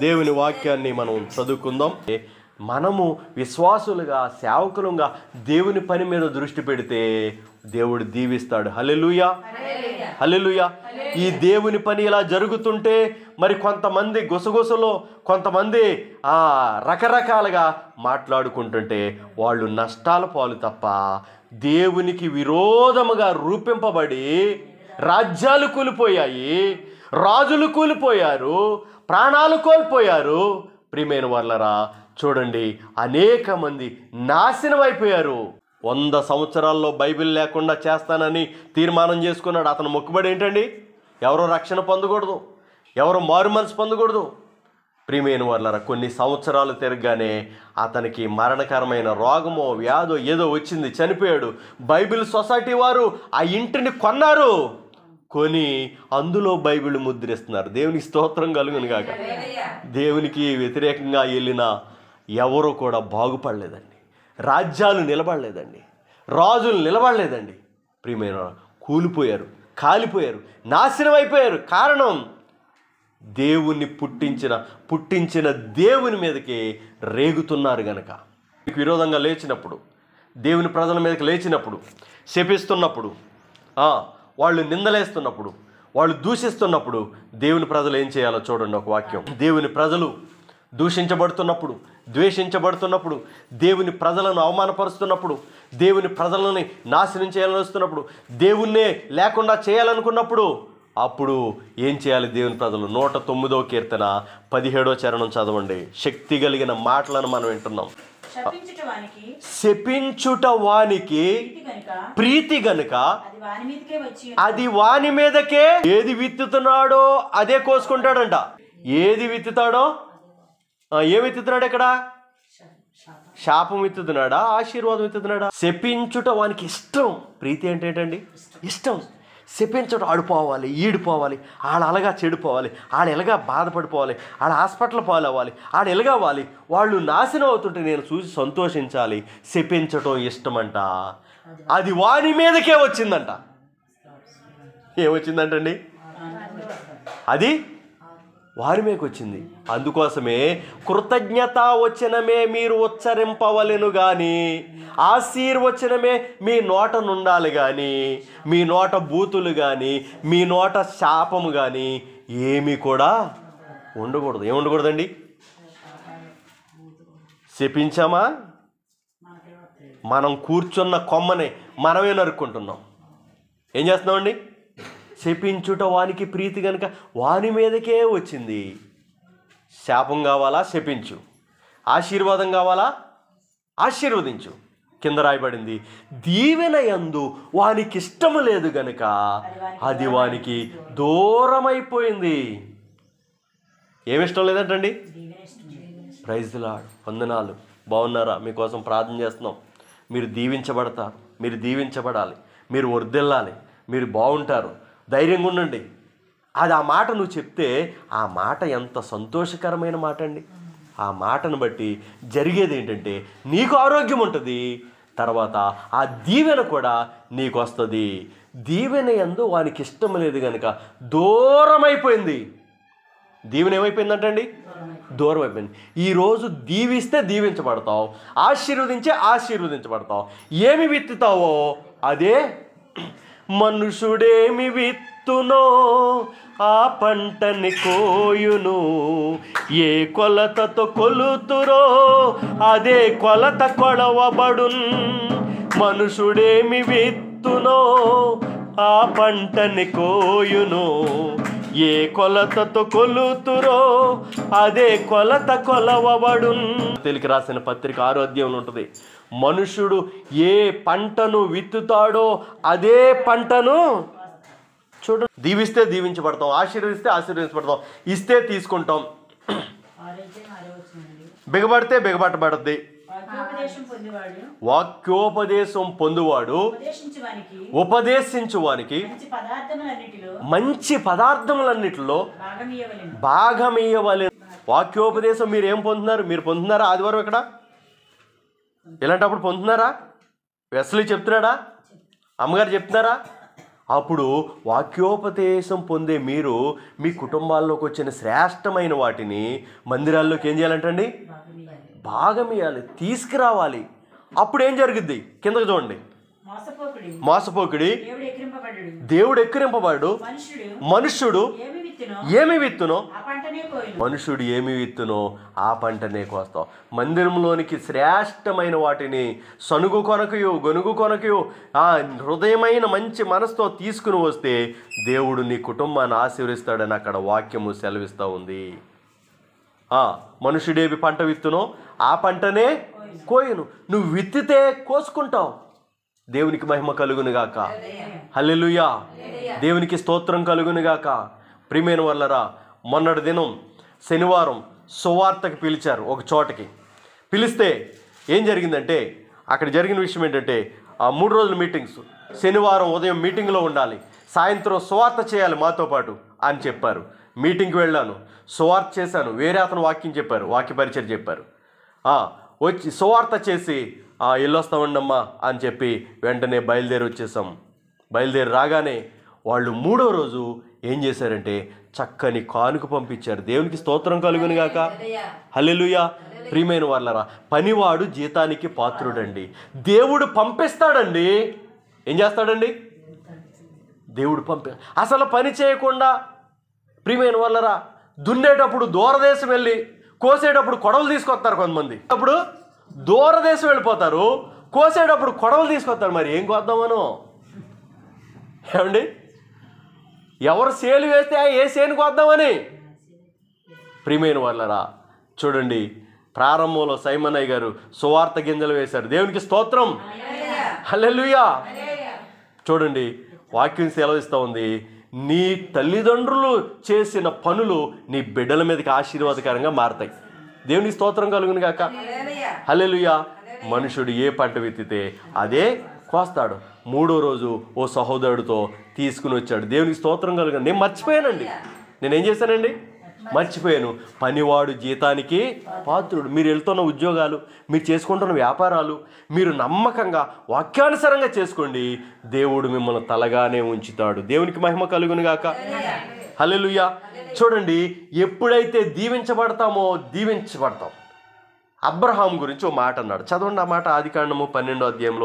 దేవుని వాక్యాన్ని మనం చదువుకుందాం. మనము విశ్వాసులుగా, సేవకులుగా దేవుని పని మీద దృష్టి పెడితే దేవుడు దీవిస్తాడు. హల్లెలూయా, హల్లెలూయా. ఈ దేవుని పని ఇలా జరుగుతుంటే మరి కొంతమంది గుసగుసలో, కొంతమంది రకరకాలుగా మాట్లాడుకుంటుంటే వాళ్ళు నష్టాల పాలు తప్ప, దేవునికి విరోధముగా రూపింపబడి రాజ్యాలు కూలిపోయాయి, రాజులు కూలిపోయారు, ప్రాణాలు కోల్పోయారు. ప్రియమైన వాళ్ళరా, చూడండి, అనేక మంది నాశనం అయిపోయారు. 100 సంవత్సరాల్లో బైబిల్ లేకుండా చేస్తానని తీర్మానం చేసుకున్నాడు. అతను మొక్కుబడి ఏంటండి? ఎవరో రక్షణ పొందకూడదు, ఎవరో మారు మనసు పొందకూడదు. ప్రియమైన వాళ్ళరా, కొన్ని సంవత్సరాలు తిరగగానే అతనికి మరణకరమైన రోగమో వ్యాధో ఏదో వచ్చింది, చనిపోయాడు. బైబిల్ సొసైటీ వారు ఆ ఇంటిని కొన్నారు, కొని అందులో బైబిల్ ముద్రిస్తున్నారు. దేవునికి స్తోత్రం కలుగును గాక. దేవునికి వ్యతిరేకంగా వెళ్ళిన ఎవరు కూడా బాగుపడలేదండి, రాజ్యాలు నిలబడలేదండి, రాజులు నిలబడలేదండి. ప్రియమైన కూలిపోయారు, కాలిపోయారు, నాశనం అయిపోయారు. కారణం దేవుణ్ణి పుట్టించిన దేవుని మీదకి రేగుతున్నారు గనక. విరోధంగా లేచినప్పుడు, దేవుని ప్రజల మీదకి లేచినప్పుడు, శపిస్తున్నప్పుడు, వాళ్ళు నిందలేస్తున్నప్పుడు, వాళ్ళు దూషిస్తున్నప్పుడు దేవుని ప్రజలు ఏం చేయాలో చూడండి ఒక వాక్యం. దేవుని ప్రజలు దూషించబడుతున్నప్పుడు, ద్వేషించబడుతున్నప్పుడు, దేవుని ప్రజలను అవమానపరుస్తున్నప్పుడు, దేవుని ప్రజలని నాశనం చేయాలని వస్తున్నప్పుడు, దేవుణ్ణే లేకుండా చేయాలనుకున్నప్పుడు అప్పుడు ఏం చేయాలి? దేవుని ప్రజలు 109వ కీర్తన 17వ చరణం చదవండి. శక్తి కలిగిన మాటలను మనం వింటున్నాం. శపించుట వానికి ప్రీతి గనుక అది వాని మీదకే, ఏది విత్తుతున్నాడో అదే కోసుకుంటాడంట. ఏది విత్తుతాడో, ఏం విత్తుతున్నాడు? ఇక్కడ శాపం విత్తుతున్నాడా, ఆశీర్వాదం విత్తుతున్నాడా? శపించుట వానికి ఇష్టం. ప్రీతి అంటే ఏంటండి? ఇష్టం. శపించడం, ఆడిపోవాలి, ఈడిపోవాలి, ఆడ అలాగా చెడిపోవాలి, ఆడ ఎలాగా బాధపడిపోవాలి, ఆడ హాస్పిటల్ పాలవ్వాలి, ఆడ ఎలాగవ్వాలి, వాళ్ళు నాశనం అవుతుంటే నేను చూసి సంతోషించాలి. శపించటం ఇష్టమంట. అది వాని మీదకే వచ్చిందంట. ఏమొచ్చిందంటండి? అది వారి మీదకి వచ్చింది. అందుకోసమే కృతజ్ఞత వచనమే మీరు ఉచ్చరింపవలెను కానీ, ఆశీర్వచనమే మీ నోట నుండాలి కానీ, మీ నోట బూతులు కానీ, మీ నోట శాపము కానీ ఏమీ కూడా ఉండకూడదు. ఏముండకూడదండి? శపించామా, మనం కూర్చున్న కొమ్మనే మనమే నరుక్కుంటున్నాం. ఏం చేస్తున్నామండి? శపించుట వానికి ప్రీతి కనుక వాని మీదకే వచ్చింది. శాపం కావాలా? శపించు. ఆశీర్వాదం కావాలా? ఆశీర్వదించు. కింద రాయబడింది, దీవెన యందు వానికి ఇష్టము లేదు గనుక అది వానికి దూరమైపోయింది. ఏమిష్టం లేదంటండి? Praise the lord. వందనాలు. బాగున్నారా? మీకోసం ప్రార్థన చేస్తున్నాం. మీరు దీవించబడతారు, మీరు దీవించబడాలి, మీరు వర్ధిల్లాలి, మీరు బాగుంటారు, ధైర్యంగా ఉండండి. అది ఆ మాట నువ్వు చెప్తే ఆ మాట ఎంత సంతోషకరమైన మాట అండి. ఆ మాటను బట్టి జరిగేది ఏంటంటే నీకు ఆరోగ్యం ఉంటుంది, తర్వాత ఆ దీవెన కూడా నీకు వస్తుంది. దీవెన యందు వానికి ఇష్టం లేదు కనుక దూరం అయిపోయింది. దీవెన ఏమైపోయిందంటండి? దూరం అయిపోయింది. ఈరోజు దీవిస్తే దీవించబడతావు, ఆశీర్వదించే ఆశీర్వదించబడతావు. ఏమి విత్తుతావో అదే. మనుషుడేమి విత్తునో ఆ పంటని కోయును, ఏ కొలతతో కొలుతురో అదే కొలత కొలవబడున్. మనుషుడేమి విత్తునో ఆ పంటని కోయును, ఏ కొలతతో కొలుతురో అదే కొలత కొలవబడున్. తెలుగు రాసిన పత్రిక 6వ అధ్యాయంలో ఉంటుంది. మనుషుడు ఏ పంటను విత్తుతాడో అదే పంటను చూడు. దీవిస్తే దీవించబడతాం, ఆశీర్వదిస్తే ఆశీర్వదించబడతాం, ఇస్తే తీసుకుంటాం, బిగబడితే బిగబట్టబడద్ది. వాక్యోపదేశం పొందువాడు ఉపదేశించువానికి మంచి పదార్థములన్నిటిలో భాగమియ్యవలెను. వాక్యోపదేశం మీరు ఏం పొందుతున్నారు? మీరు పొందుతున్నారా? ఆదివారం ఇక్కడ ఇలాంటప్పుడు పొందుతున్నారా? వెస్లీ చెప్తున్నాడా? అమ్మగారు చెప్తున్నారా? అప్పుడు వాక్యోపదేశం పొందే మీరు మీ కుటుంబాల్లోకి వచ్చిన శ్రేష్టమైన వాటిని మందిరాల్లోకి ఏం చేయాలంటండి? భాగం ఇవ్వాలి, తీసుకురావాలి. అప్పుడు ఏం జరుగుద్ది? కిందకు చూడండి. మోసపోకుడి, దేవుడు ఎక్కిరింపబడు. మనుష్యుడు ఏమి విత్తునో మనుషుడు ఏమి విత్తునో ఆ పంటనే కోస్తావు. మందిరంలోనికి శ్రేష్టమైన వాటిని సనుగు కొనకయు గొనుగు కొనకయు హృదయమైన మంచి మనసుతో తీసుకుని వస్తే దేవుడు నీ కుటుంబాన్ని ఆశీర్వదిస్తాడని అక్కడ వాక్యము సెలవిస్తూ ఉంది. మనుషుడేవి పంట విత్తునో ఆ పంటనే కోయును. నువ్వు విత్తితే కోసుకుంటావు. దేవునికి మహిమ కలుగునుగాక. హల్లెలూయా. దేవునికి స్తోత్రం కలుగునుగాక. ప్రియమైన వాళ్ళరా, మొన్నటి దినం శనివారం సువార్తకి పిలిచారు ఒక చోటకి. పిలిస్తే ఏం జరిగిందంటే అక్కడ జరిగిన విషయం ఏంటంటే 3 రోజుల మీటింగ్స్. శనివారం ఉదయం మీటింగ్లో ఉండాలి, సాయంత్రం సువార్త చేయాలి మాతో పాటు అని చెప్పారు. మీటింగ్కి వెళ్ళాను, సువార్త చేశాను. వేరే అతను వాక్యం చెప్పారు, వాక్య పరిచయం చెప్పారు. వచ్చి సువార్త చేసి వెళ్ళొస్తామండమ్మా అని చెప్పి వెంటనే బయలుదేరి వచ్చేసాం. బయలుదేరి రాగానే వాళ్ళు 3వ రోజు ఏం చేశారంటే చక్కని కానుక పంపించారు. దేవునికి స్తోత్రం కలుగునుగాక. హల్లెలూయా. ప్రియమైన వాళ్ళరా, పనివాడు జీతానికి పాత్రుడండి. దేవుడు పంపిస్తాడండి. ఏం చేస్తాడండి? దేవుడు అసలు పని చేయకుండా ప్రియమైన వాళ్ళరా, దున్నేటప్పుడు దూరదేశం వెళ్ళి కోసేటప్పుడు కొడవలు తీసుకొస్తారు కొంతమంది. అప్పుడు దూరదేశం వెళ్ళిపోతారు, కోసేటప్పుడు కొడవలు తీసుకొస్తారు. మరి ఏం కోద్దామను? ఏమండి, ఎవరు సేలు వేస్తే ఏ సేను కోద్దామని. ప్రియమైన వాళ్ళరా, చూడండి, ప్రారంభంలో సైమన్నయ్య గారు సువార్త గింజలు వేశారు. దేవునికి స్తోత్రం. హల్లెలూయా. చూడండి, వాక్యం సెలవిస్తూ ఉంది, నీ తల్లిదండ్రులు చేసిన పనులు నీ బిడ్డల మీదకి ఆశీర్వాదకరంగా మారతాయి. దేవునికి స్తోత్రం కలుగును గాక. హల్లెలూయా. మనుషుడు ఏ పంట విత్తితే అదే కోస్తాడు. 3వ రోజు ఓ సహోదరుడితో తీసుకుని వచ్చాడు. దేవునికి స్తోత్రం కలుగు. నేను మర్చిపోయానండి. నేనేం చేశానండి? మర్చిపోయాను. పనివాడు జీతానికి పాత్రుడు. మీరు వెళ్తున్న ఉద్యోగాలు, మీరు చేసుకుంటున్న వ్యాపారాలు మీరు నమ్మకంగా వాక్యానుసారంగా చేసుకోండి. దేవుడు మిమ్మల్ని తలగానే ఉంచుతాడు. దేవునికి మహిమ కలుగునుగాక. హల్లెలూయా. చూడండి, ఎప్పుడైతే దీవించబడతామో దీవించబడతాం. అబ్రహాం గురించి ఓ మాట అన్నాడు. చదవండి ఆ మాట. ఆదికాండము 12వ అధ్యాయంలో.